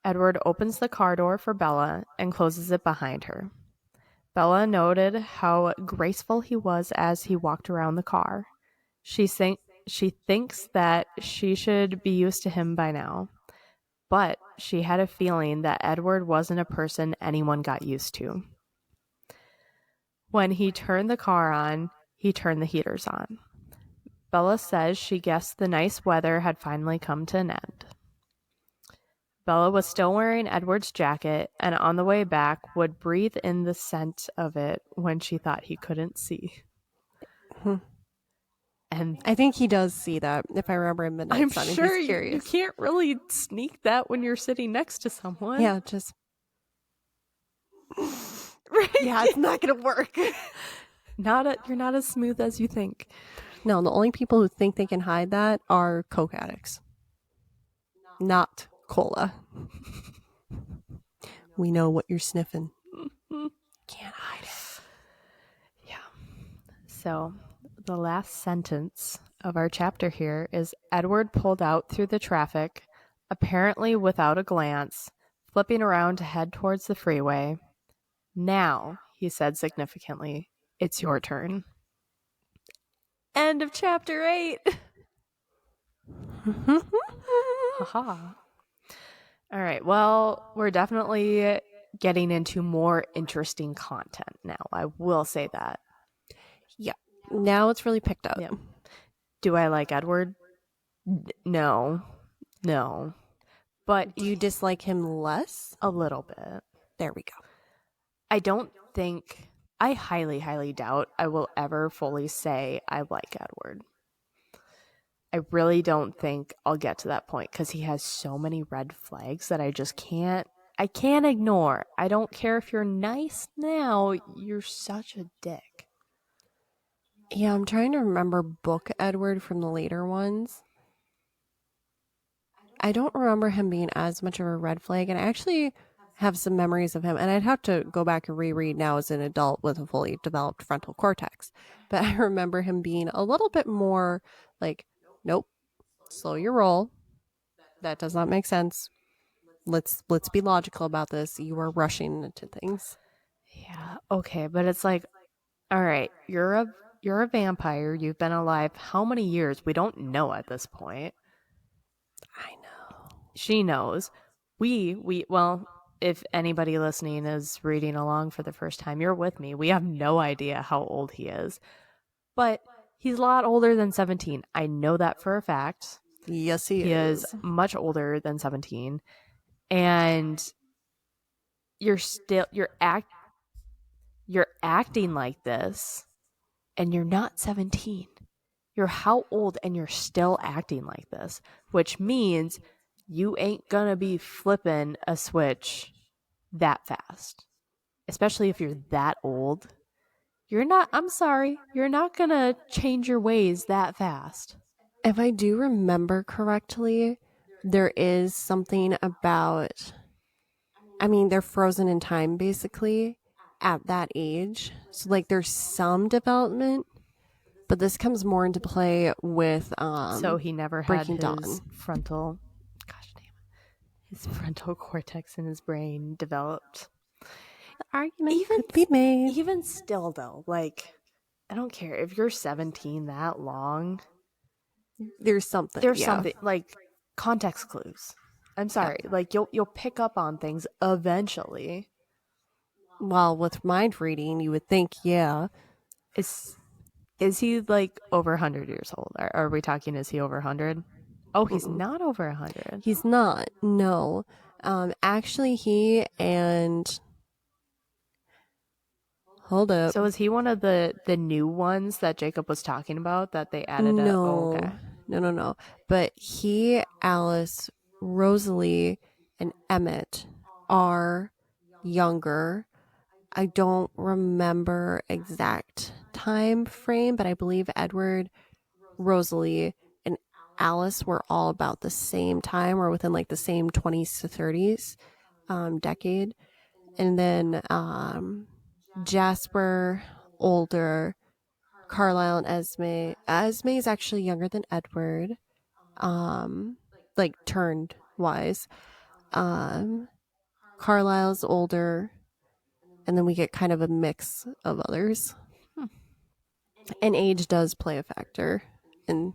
Edward opens the car door for Bella and closes it behind her. Bella noted how graceful he was as he walked around the car. She thinks that she should be used to him by now, but she had a feeling that Edward wasn't a person anyone got used to. When he turned the car on, he turned the heaters on. Bella says she guessed the nice weather had finally come to an end. Bella was still wearing Edward's jacket, and on the way back would breathe in the scent of it when she thought he couldn't see. And I think he does see that, if I remember in Midnight I'm Sun. sure He's curious. you can't really sneak that when you're sitting next to someone. Yeah, just... Right? Yeah, it's not going to work. You're not as smooth as you think. No, the only people who think they can hide that are coke addicts. Not cola. We know what you're sniffing. Can't hide it. Yeah. So the last sentence of our chapter here is Edward pulled out through the traffic, apparently without a glance, flipping around to head towards the freeway. Now, he said significantly, it's your turn. End of chapter 8. Haha. All right. Well, we're definitely getting into more interesting content now. I will say that. Yeah. Now it's really picked up. Yeah. Do I like Edward? No. But you dislike him less? A little bit. There we go. I highly, highly doubt I will ever fully say I like Edward. I really don't think I'll get to that point because he has so many red flags that I can't ignore. I don't care if you're nice now, you're such a dick. Yeah, I'm trying to remember book Edward from the later ones. I don't remember him being as much of a red flag, and I actually have some memories of him, and I'd have to go back and reread now as an adult with a fully developed frontal cortex. But I remember him being a little bit more like, nope, slow your roll. That does not make sense. Let's be logical about this. You are rushing into things. Yeah, okay, but it's like, all right, you're a vampire. You've been alive how many years? We don't know at this point. I know. She knows. Well, if anybody listening is reading along for the first time, you're with me. We have no idea how old he is. But he's a lot older than 17. I know that for a fact. Yes, he is much older than 17. And you're acting like this, and you're not 17. You're how old and you're still acting like this, which means you ain't gonna be flipping a switch that fast, especially if you're that old. You're not gonna change your ways that fast. If I do remember correctly, there is something about, they're frozen in time basically at that age. So like there's some development, but this comes more into play with so he never had his Dawn. frontal, gosh damn it. his frontal cortex in his brain developed. The argument could be made. Even still, though, like, I don't care if you're 17 that long. There's something. There's something like context clues. I'm sorry, like you'll pick up on things eventually. Well, with mind reading, you would think, yeah. Is he like over 100 years old? Are we talking? Is he over 100? Oh, he's not over 100. He's not. No. Actually, he and hold up. So is he one of the new ones that Jacob was talking about that they added? No. Okay. No. But he, Alice, Rosalie, and Emmett are younger. I don't remember exact time frame, but I believe Edward, Rosalie, and Alice were all about the same time or within like the same 20s to 30s decade. And then Jasper, older, Carlisle and Esme. Esme is actually younger than Edward, like turned wise. Carlisle's older, and then we get kind of a mix of others. And age does play a factor in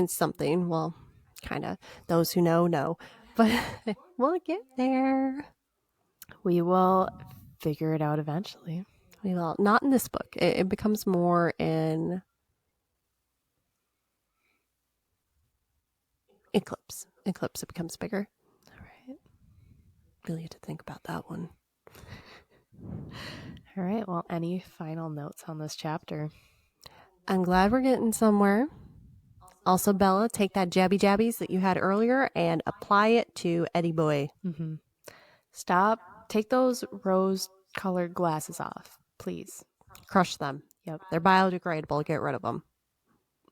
something. Well, kind of. Those who know. But we'll get there. We will figure it out eventually. We will. Not in this book. It becomes more in Eclipse. Eclipse, it becomes bigger. All right. Really had to think about that one. All right. Well, any final notes on this chapter? I'm glad we're getting somewhere. Also, Bella, take that jabbies that you had earlier and apply it to Eddie Boy. Mm-hmm. Stop. Take those rose-colored glasses off, please. Crush them. Yep. They're biodegradable. Get rid of them.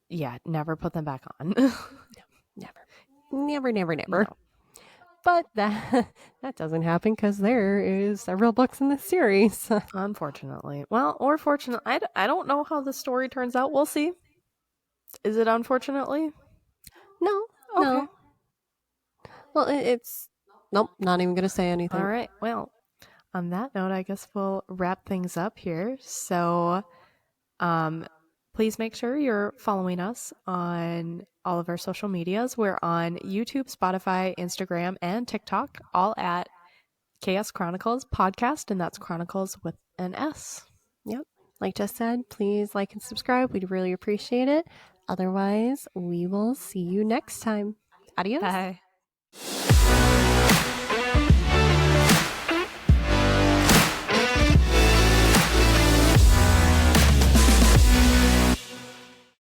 Yeah, never put them back on. Never. No. But that doesn't happen because there is several books in this series. Unfortunately. Well, or fortunately. I don't know how the story turns out. We'll see. Is it unfortunately? No. Okay. No. Well, it's... Nope, not even going to say anything. All right. Well, on that note, I guess we'll wrap things up here. So, please make sure you're following us on all of our social medias. We're on YouTube, Spotify, Instagram, and TikTok, all at Chaos Chronicles Podcast, and that's Chronicles with an S. Yep. Like Jess said, please like and subscribe. We'd really appreciate it. Otherwise, we will see you next time. Adios. Bye.